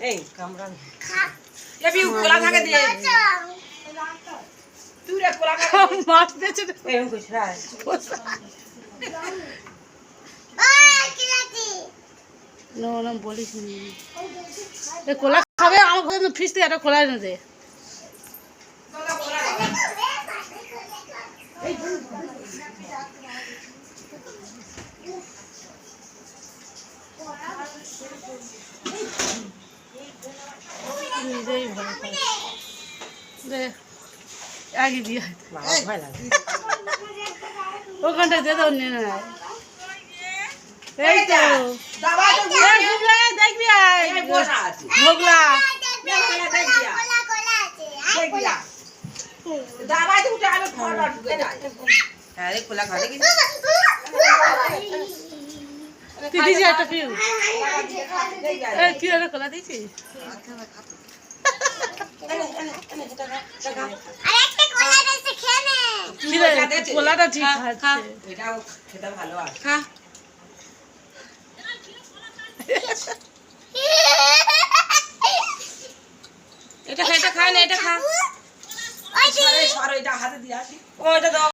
এই কামড়া এ বিউ কোলা থাকে দে তুই রে কোলা থাকে মাছ দিয়েছে এরকম কইছ না নো না বলিস নি এ কোলা খাবে আমার ঘরে ফ্রিজ থেকে একটা কোলা এনে দে নিজেই ভয় পাই দে আগে দিয়ে ভয় লাগে ওখানটা দিয়ে দাও নিয়ে নেয় এই তো দাবা তো দেখবি এই বসা আছে ভোগলা দেখ দিয়া দাবা তো উঠে আলো ফটো ঢুকে যায় আরে কোলা খাবে কি তুই দিয়েছি একটা পিউ কি একটা কোলা দিয়েছি কোলাটা ঠিক খাচ্ছে এটাও খেতে ভালো আছে খা এটা খায় না এটা খা সরে সরে এটা হাতে দিয়ে আসি ও এটা দাও